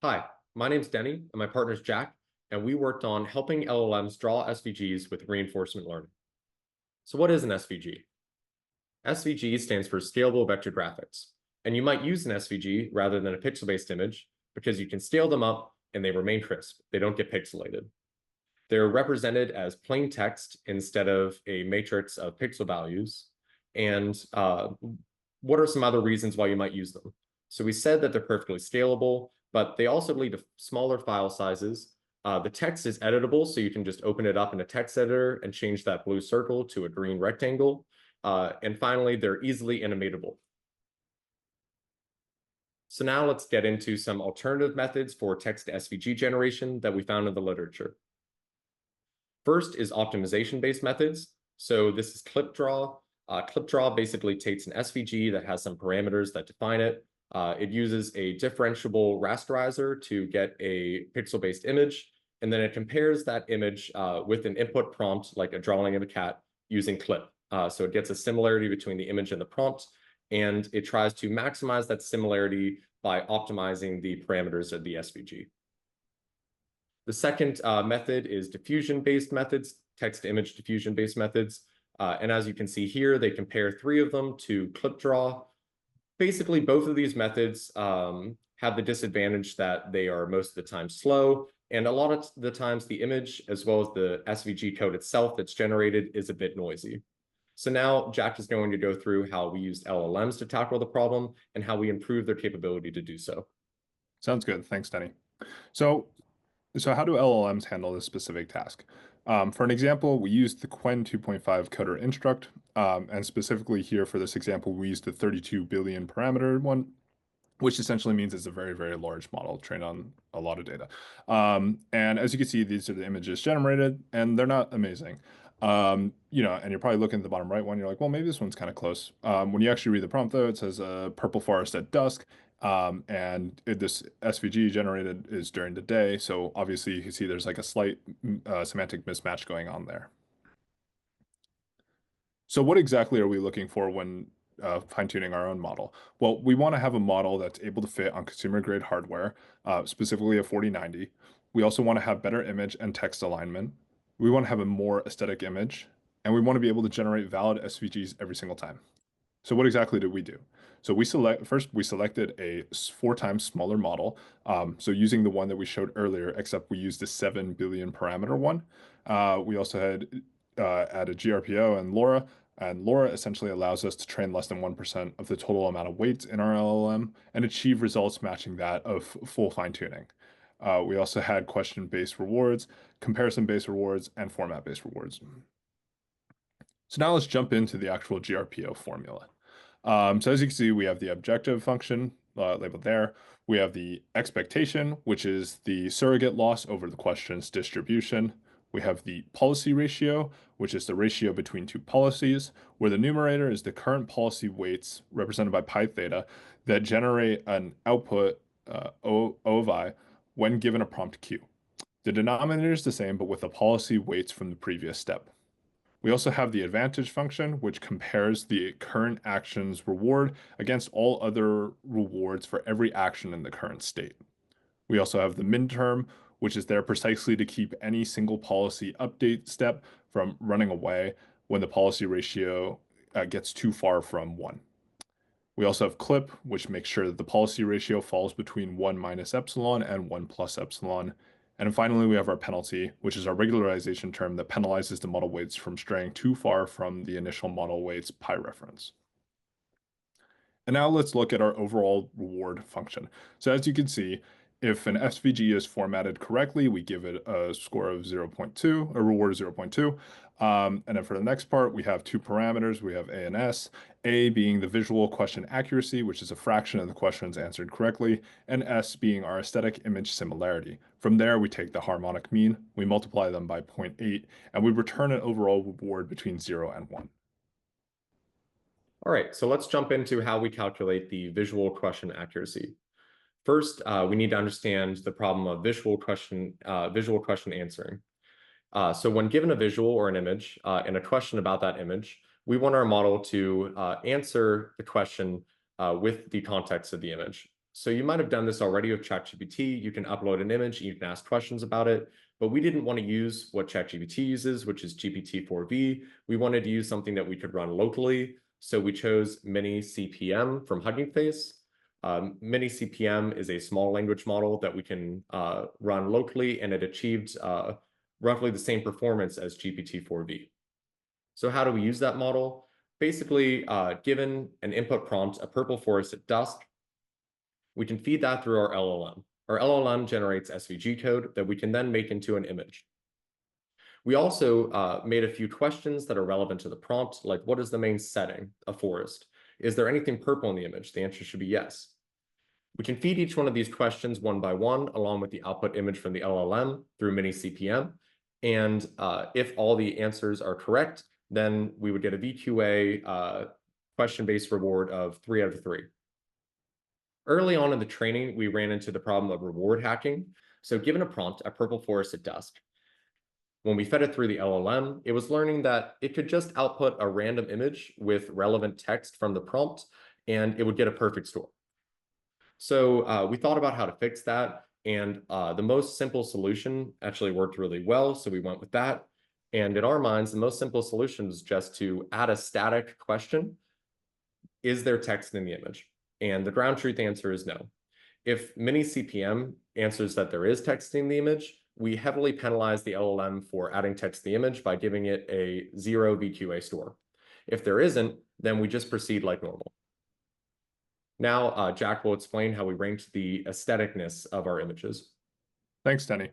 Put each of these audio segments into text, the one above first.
Hi, my name's Denny, and my partner's Jack, and we worked on helping LLMs draw SVGs with reinforcement learning. So what is an SVG? SVG stands for Scalable Vector Graphics, and you might use an SVG rather than a pixel-based image because you can scale them up and they remain crisp. They don't get pixelated. They're represented as plain text instead of a matrix of pixel values. And what are some other reasons why you might use them? So we said that they're perfectly scalable, but they also lead to smaller file sizes. The text is editable, so you can just open it up in a text editor and change that blue circle to a green rectangle. And finally, they're easily animatable. So now let's get into some alternative methods for text to SVG generation that we found in the literature. First is optimization-based methods. So this is ClipDraw. ClipDraw basically takes an SVG that has some parameters that define it. It uses a differentiable rasterizer to get a pixel-based image, and then it compares that image with an input prompt, like a drawing of a cat, using Clip. So it gets a similarity between the image and the prompt, and it tries to maximize that similarity by optimizing the parameters of the SVG. The second method is diffusion-based methods, text-to-image diffusion-based methods. And as you can see here, they compare 3 of them to ClipDraw. Basically, both of these methods have the disadvantage that they are most of the time slow, and a lot of the times the image, as well as the SVG code itself that's generated, is a bit noisy. So now Jack is going to go through how we used LLMs to tackle the problem and how we improve their capability to do so. Sounds good. Thanks, Denny. So, how do LLMs handle this specific task? For an example, we used the Qwen 2.5 coder instruct, and specifically here for this example, we used the 32 billion parameter one, which essentially means it's a very, very large model trained on a lot of data. And as you can see, these are the images generated, and they're not amazing. And you're probably looking at the bottom right one, you're like, well, maybe this one's kind of close. When you actually read the prompt, though, it says purple forest at dusk, this SVG generated is during the day, so obviously you can see there's like a slight semantic mismatch going on there. So what exactly are we looking for when fine-tuning our own model? Well, we want to have a model that's able to fit on consumer-grade hardware, specifically a 4090. We also want to have better image and text alignment. We want to have a more aesthetic image, and we want to be able to generate valid SVGs every single time. So what exactly did we do? So we selected a 4 times smaller model. So using the one that we showed earlier, except we used the 7 billion parameter one. We also had added GRPO and LoRa. And LoRa essentially allows us to train less than 1% of the total amount of weights in our LLM and achieve results matching that of full fine-tuning. We also had question-based rewards, comparison-based rewards, and format-based rewards. So now let's jump into the actual GRPO formula. So as you can see, we have the objective function labeled there. We have the expectation, which is the surrogate loss over the question's distribution. We have the policy ratio, which is the ratio between 2 policies, where the numerator is the current policy weights represented by pi theta that generate an output O of I when given a prompt Q. The denominator is the same, but with the policy weights from the previous step. We also have the advantage function, which compares the current action's reward against all other rewards for every action in the current state. We also have the min term, which is there precisely to keep any single policy update step from running away when the policy ratio gets too far from 1. We also have clip, which makes sure that the policy ratio falls between 1 minus epsilon and 1 plus epsilon. And finally, we have our penalty, which is our regularization term that penalizes the model weights from straying too far from the initial model weights pi reference. And now let's look at our overall reward function. So as you can see, if an SVG is formatted correctly, we give it a score of 0.2, a reward of 0.2. And then for the next part, we have 2 parameters. We have A and S, A being the visual question accuracy, which is a fraction of the questions answered correctly, and S being our aesthetic image similarity. From there, we take the harmonic mean, we multiply them by 0.8, and we return an overall reward between 0 and 1. All right, so let's jump into how we calculate the visual question accuracy. First, we need to understand the problem of visual question answering. So when given a visual or an image and a question about that image, we want our model to answer the question with the context of the image. So you might have done this already with ChatGPT. You can upload an image, you can ask questions about it, but we didn't want to use what ChatGPT uses, which is GPT-4v. We wanted to use something that we could run locally. So we chose Mini CPM from Hugging Face. Mini CPM is a small language model that we can run locally, and it achieved roughly the same performance as GPT-4v. So how do we use that model? Basically, given an input prompt, a purple forest at dusk, we can feed that through our LLM. Our LLM generates SVG code that we can then make into an image. We also made a few questions that are relevant to the prompt, like what is the main setting, a forest? Is there anything purple in the image? The answer should be yes. We can feed each one of these questions one by one, along with the output image from the LLM through Mini CPM. And if all the answers are correct, then we would get a VQA question-based reward of 3 out of 3. Early on in the training, we ran into the problem of reward hacking. So given a prompt, a purple forest at dusk, when we fed it through the LLM, it was learning that it could just output a random image with relevant text from the prompt, and it would get a perfect score. So we thought about how to fix that, and the most simple solution actually worked really well, so we went with that. And in our minds, the most simple solution is just to add a static question. Is there text in the image? And the ground truth answer is no. If Mini CPM answers that there is text in the image, we heavily penalize the LLM for adding text to the image by giving it a 0 VQA score. If there isn't, then we just proceed like normal. Now, Jack will explain how we ranked the aestheticness of our images. Thanks, Denny.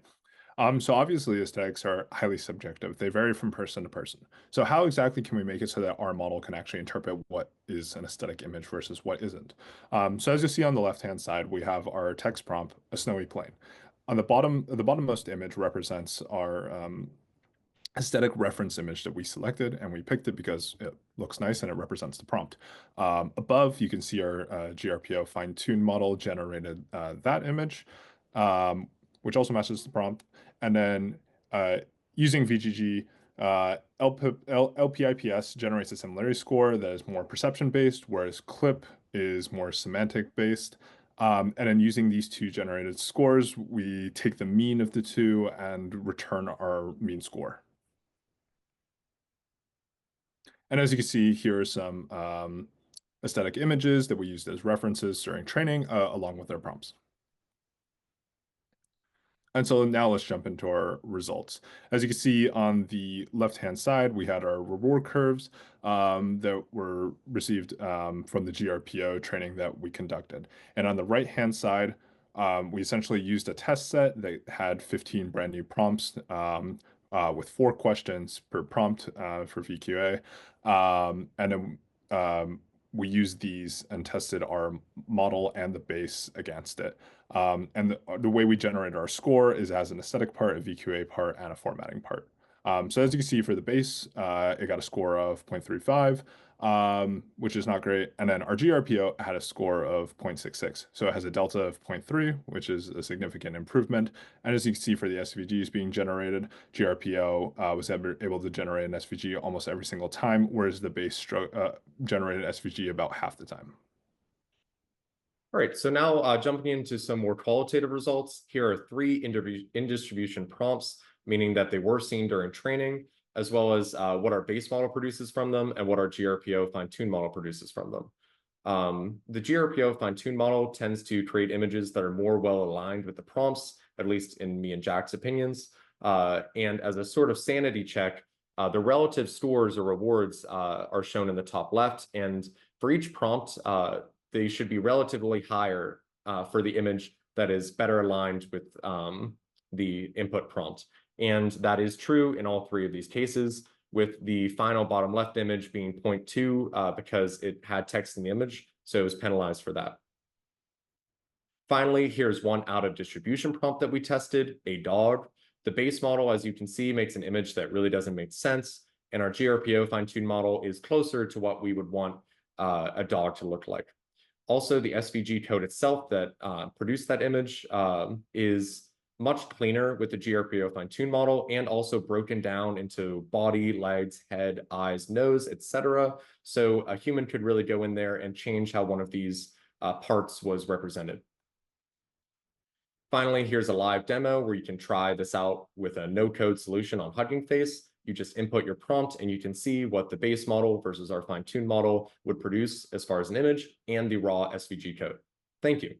So obviously aesthetics are highly subjective. They vary from person to person. So how exactly can we make it so that our model can actually interpret what is an aesthetic image versus what isn't? So as you see on the left-hand side, we have our text prompt, a snowy plain. On the bottom, the bottommost image represents our aesthetic reference image that we selected, and we picked it because it looks nice and it represents the prompt. Above, you can see our GRPO fine-tuned model generated that image, which also matches the prompt. And then using VGG, LPIPS generates a similarity score that is more perception-based, whereas CLIP is more semantic-based. And then using these two generated scores, we take the mean of the two and return our mean score. And as you can see, here are some aesthetic images that we used as references during training, along with their prompts. And so now let's jump into our results. As you can see on the left-hand side, we had our reward curves that were received from the GRPO training that we conducted. And on the right-hand side, we essentially used a test set that had 15 brand new prompts with 4 questions per prompt for VQA. And then we used these and tested our model and the base against it. And the way we generate our score is as an aesthetic part, a VQA part, and a formatting part. So as you can see for the base, it got a score of 0.35, which is not great. And then our GRPO had a score of 0.66. So it has a delta of 0.3, which is a significant improvement. And as you can see for the SVGs being generated, GRPO was able to generate an SVG almost every single time, whereas the base generated SVG about half the time. All right, so now jumping into some more qualitative results, here are 3 in-distribution prompts, meaning that they were seen during training, as well as what our base model produces from them and what our GRPO fine-tuned model produces from them. The GRPO fine-tuned model tends to create images that are more well-aligned with the prompts, at least in me and Jack's opinions. And as a sort of sanity check, the relative scores or rewards are shown in the top left, and for each prompt, they should be relatively higher for the image that is better aligned with the input prompt. And that is true in all 3 of these cases, with the final bottom left image being 0.2 because it had text in the image, so it was penalized for that. Finally, here's one out of distribution prompt that we tested, a dog. The base model, as you can see, makes an image that really doesn't make sense, and our GRPO fine-tuned model is closer to what we would want a dog to look like. Also, the SVG code itself that produced that image is much cleaner with the GRPO fine-tuned model, and also broken down into body, legs, head, eyes, nose, etc. So a human could really go in there and change how one of these parts was represented. Finally, here's a live demo where you can try this out with a no-code solution on Hugging Face. You just input your prompt and you can see what the base model versus our fine-tuned model would produce as far as an image and the raw SVG code. Thank you.